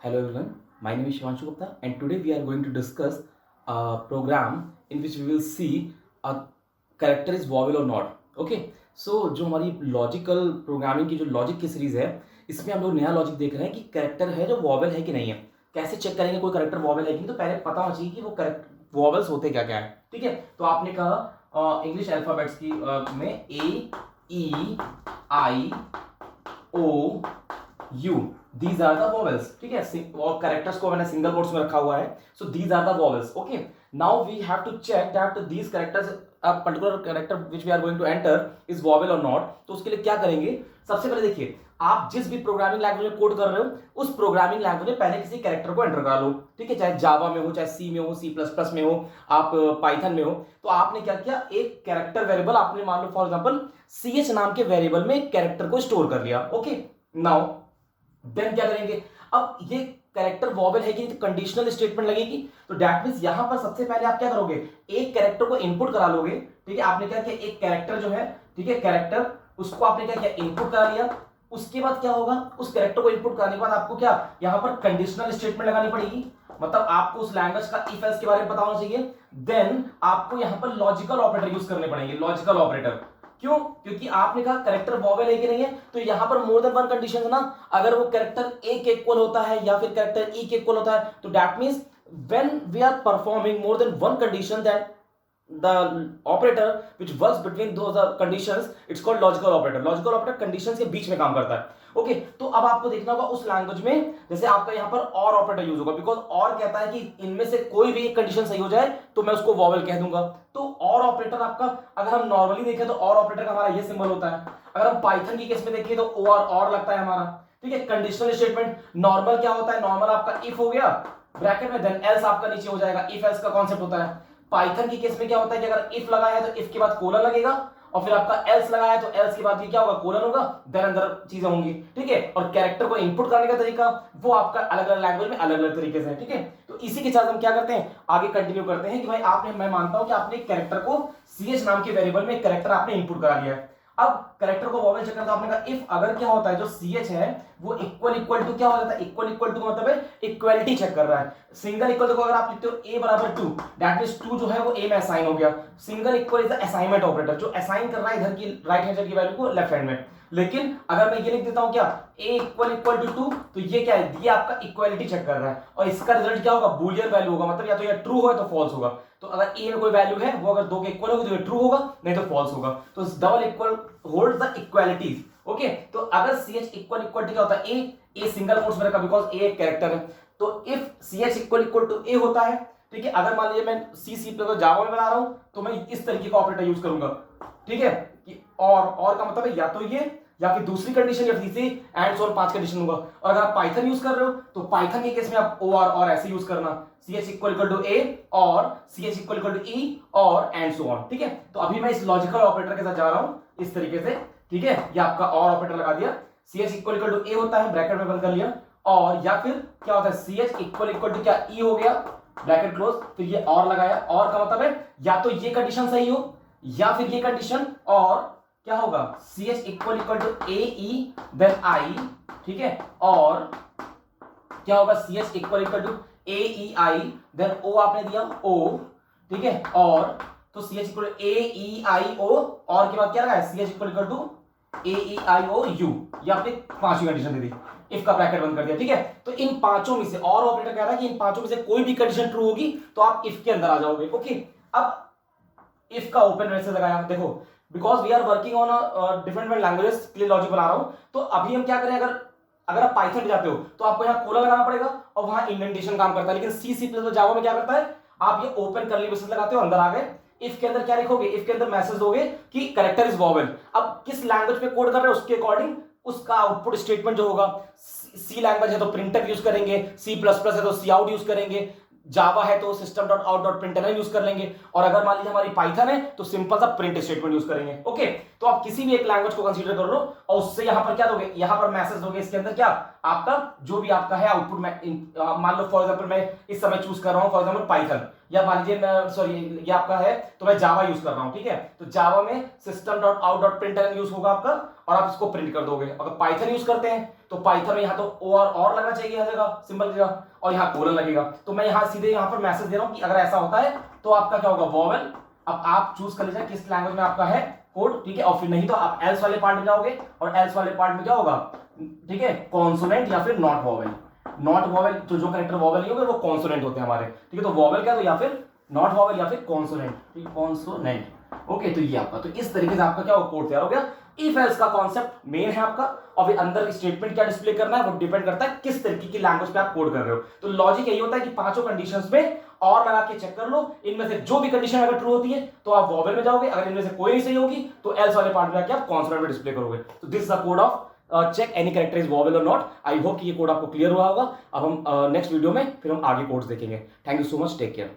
Hello everyone, my name is Shivanshu Gupta and today we are going to discuss a program in which we will see a character is vowel or not. Okay, so जो हमारी logical programming की जो logic की series है इसमें हम लोग नया लॉजिक देख रहे हैं कि कैरेक्टर है जो वॉवल है कि नहीं है। कैसे चेक करेंगे कोई कैरेक्टर वॉवल है कि नहीं, तो पहले पता होना चाहिए कि वो करेक्ट वॉवल्स होते क्या क्या है। ठीक है, तो आपने कहा इंग्लिश अल्फाबेट्स की में A E I O U, these are the vowels. ठीक है, और कैरेक्टर्स को मैंने सिंगल कोट्स में रखा हुआ है, so these are the vowels. Okay, now we have to check that these characters a particular character which we are going to enter is vowel और नॉट। तो उसके लिए क्या करेंगे, सबसे पहले देखिए आप जिस भी प्रोग्रामिंग लैंग्वेज में कोड कर रहे हो उस प्रोग्रामिंग लैंग्वेज में पहले किसी कैरेक्टर को एंटर करा लो। ठीक है, चाहे जावा में हो, चाहे सी में हो, सी प्लस प्लस में हो, आप पाइथन में हो। तो आपने क्या किया, एक कैरेक्टर वेरिएबल आपने मान लो फॉर एग्जांपल सी एच नाम के वेरिएबल में कैरेक्टर को स्टोर कर लिया। ओके, नाउ देन क्या करेंगे, अब ये कैरेक्टर वॉवेल है कि कंडीशनल स्टेटमेंट लगेगी। तो दैट मींस यहां पर सबसे पहले आप क्या करोगे, एक कैरेक्टर को इनपुट करा लोगे। ठीक है, आपने क्या किया, एक कैरेक्टर जो है, ठीक है कैरेक्टर, उसको आपने क्या किया, इनपुट करा लिया। उसके बाद क्या होगा, उस कैरेक्टर को इनपुट कराने के बाद आपको क्या यहां पर कंडीशनल स्टेटमेंट लगानी पड़ेगी। मतलब आपको उस लैंग्वेज का इफ एल्स के बारे में पता होना चाहिए। देन आपको यहां पर लॉजिकल ऑपरेटर यूज करने पड़ेंगे। लॉजिकल ऑपरेटर क्यों, क्योंकि आपने कहा कैरेक्टर वॉवेल है कि नहीं है, तो यहां पर मोर देन वन कंडीशन है ना। अगर वो कैरेक्टर ए के इक्वल होता है या फिर कैरेक्टर ई के इक्वल होता है, तो that means when we are performing more than one condition, that the operator which works between those conditions, it's called logical operator. logical operator conditions के बीच में काम करता है। ओके, तो अब आपको देखना होगा उस लैंग्वेज में, जैसे आपका यहाँ पर और ऑपरेटर यूज होगा, बिकॉज और कहता है कि इनमें से कोई भी एक कंडीशन सही हो जाए तो मैं उसको वॉवेल कह दूंगा। तो और ऑपरेटर आपका, अगर हम नॉर्मली देखें तो और ऑपरेटर का हमारा ये सिंबल होता है। अगर हम पाइथन की केस में देखें तो ओ और लगता है हमारा। ठीक है, कंडीशनल स्टेटमेंट नॉर्मल क्या होता है, नॉर्मल आपका इफ हो गया ब्रैकेट में, देन एल्स आपका नीचे हो जाएगा। इफ एल्स का कॉन्सेप्ट होता है। पाइथन की केस में क्या होता है कि अगर इफ लगाया है तो इफ के बाद कोलन लगेगा, और फिर आपका एल्स लगाया है तो एल्स के बाद ये क्या होगा, कोलन होगा, देन अंदर चीजें होंगी। ठीक है, और कैरेक्टर को इनपुट करने का तरीका वो आपका अलग अलग लैंग्वेज में अलग अलग तरीके से है। ठीक है, तो इसी के साथ हम क्या करते हैं, आगे कंटिन्यू करते हैं कि भाई आपने, मैं मानता हूं कि आपने एक कैरेक्टर को सी एच नाम के वेरिएबल में एक कैरेक्टर आपने इनपुट करा लिया है। अब कैरेक्टर को वॉवेल चेक करना, आपने कहा इफ अगर क्या होता है, जो सी एच है वो इक्वल इक्वल टू क्या हो जाता है, इक्वल इक्वल टू मतलब है इक्वालिटी चेक कर रहा है। सिंगल इक्वल को अगर आप लिखते हो ए बराबर 2, दैट मींस 2 जो है वो ए में असाइन हो गया। Single equal is the assignment operator, जो असाइन कर रहा है इधर की राइट हैंड साइड की वैल्यू को लेफ्ट हैंड में। लेकिन अगर मैं ये लिख देता हूं क्या, a इक्वल इक्वल टू 2, तो ये क्या है, ये आपका इक्वालिटी चेक कर रहा है, और इसका रिजल्ट क्या होगा, बूलियन वैल्यू होगा। मतलब या तो ये ट्रू हो तो फॉल्स होगा। तो अगर a में कोई वैल्यू है वो अगर 2 के इक्वल होगी तो ये ट्रू होगा, नहीं तो फॉल्स होगा। तो double equal holds the equalities. Okay, तो अगर C H equal equal to क्या होता है, ए सिंगल कोट्स में रखा बिकॉज ए एक कैरेक्टर है। तो if C H equal equal to A होता है, ठीक है, अगर मान लीजिए मैं सी प्लस जावा में बना रहा हूं तो मैं इस तरीके का ऑपरेटर यूज करूंगा। ठीक है, कि और का मतलब है या तो ये, या फिर दूसरी कंडीशन, या तीसरी एंड सो 5 कंडीशन होगा। और अगर आप पाइथन यूज कर रहे हो तो पाइथन के केस में आप ओ और ऐसे यूज करना, सी एच इक्वल टू ए और सी एच इक्वल टू ई और एंड सो ऑन। ठीक है, तो अभी मैं इस लॉजिकल ऑपरेटर के साथ जा रहा हूं इस तरीके से। ठीक है, ये आपका और ऑपरेटर लगा दिया, सी एच इक्वल टू ए होता है, ब्रैकेट में बंद कर लिया, और या फिर क्या होता है, सी एच इक्वल टू क्या ई हो गया, ब्रैकेट क्लोज, फिर ये और लगाया। और का मतलब है या तो ये कंडीशन सही हो या फिर ये कंडीशन, और क्या होगा, C H equal to A E then I. ठीक है, और क्या होगा, C H equal to A E I then O आपने दिया ओ। ठीक है, और तो सी H equal A E I ओ, और के बाद क्या लगा है, C H equal to A E I O U. ये आपने 5वीं कंडीशन दे दी, इफ का ब्रैकेट बंद कर दिया। ठीक है, तो इन पांचों में से, और ऑपरेटर कह रहा है कि इन पांचों में से कोई भी कंडीशन ट्रू होगी तो आप इफ के अंदर आ जाओगे। ओके, अब इफ का ओपन ब्रेसेस लगाया, देखो because we are working on different languages के लिए लॉजिक बना रहा हूं। तो अभी हम क्या करें, अगर आप पाइथन जाते हो तो आपको यहाँ कोलन लगाना पड़ेगा और वहां इंडेंटेशन काम करता है। लेकिन सी प्लस जावा में क्या करता है, आप ये ओपन करली ब्रेसेस लगाते हो, अंदर आ गए, इफ के अंदर क्या लिखोगे, इफ के अंदर मैसेज दोगे कि कैरेक्टर इज वॉवेल। अब किस लैंग्वेज पे कोड कर रहे हो उसके अकॉर्डिंग उसका आउटपुट स्टेटमेंट जो होगा, सी लैंग्वेज है तो प्रिंटफ यूज करेंगे, सी प्लस प्लस है तो सी आउट यूज करेंगे, जावा है तो system dot out dot println use कर लेंगे, और अगर मान लीजिए हमारी पाइथन है तो सिंपल सा प्रिंट स्टेटमेंट यूज करेंगे। ओके, तो आप किसी भी एक लैंग्वेज को कंसीडर कर लो और उससे यहां पर क्या दोगे, यहां पर मैसेज दोगे, इसके अंदर क्या आपका जो भी आपका है आउटपुट में, मान लो फॉर एग्जांपल मैं इस समय चूज कर रहा हूं फॉर एग्जांपल पाइथन, या मान लीजिए मैं सॉरी ये आपका है तो मैं जावा यूज कर रहा हूं। ठीक है, तो जावा में system dot out dot println use होगा आपका, और आप इसको प्रिंट कर दोगे। अगर पाइथन यूज करते हैं तो पाइथन में यहाँ तो और लगना चाहिए हर जगह सिंबल की जगह, और यहाँ कोलन लगेगा। तो मैं यहाँ सीधे यहाँ पर मैसेज दे रहा हूँ कि अगर ऐसा होता है तो आपका क्या होगा, वॉवेल। अब आप चूज कर लीजिए किस लैंग्वेज में आपका है कोड, ठीक है। और फिर नहीं तो आप एल्स वाले पार्ट में जाओगे, और एल्स वाले पार्ट में क्या होगा, ठीक है, कॉन्सोनेंट या फिर नॉट वॉवेल। नॉट वॉवेल तो जो कैरेक्टर वॉवेल नहीं होगा वो कॉन्सोनेंट होते हैं हमारे, ठीक है। तो वॉवेल क्या, तो या फिर नॉट वॉवेल या फिर कॉन्सोनेंट, ठीक है, कॉन्सोनेंट। ओके, तो ये आपका, तो इस तरीके से आपका क्या कोड तैयार हो गया। इफ एल्स का कॉन्सेप्ट मेन है आपका, और फिर अंदर स्टेटमेंट क्या डिस्प्ले करना है वो डिपेंड करता है किस तरीके की लैंग्वेज पे आप कोड कर रहे हो। तो लॉजिक यही होता है कि पांचों कंडीशंस में और लगा के चेक कर लो, इनमें से जो भी कंडीशन अगर ट्रू होती है तो आप वॉवेल में जाओगे, अगर इनमें से कोई नहीं सही होगी तो एल्स वाले पार्ट में जाके आप कॉन्सोनेंट में डिस्प्ले करोगे। तो this is the code of check any character is vowel और नॉट। आई होप कि ये कोड आपको क्लियर हुआ होगा। अब हम नेक्स्ट वीडियो में फिर हम आगे कोड्स देखेंगे। Thank you so much, take care.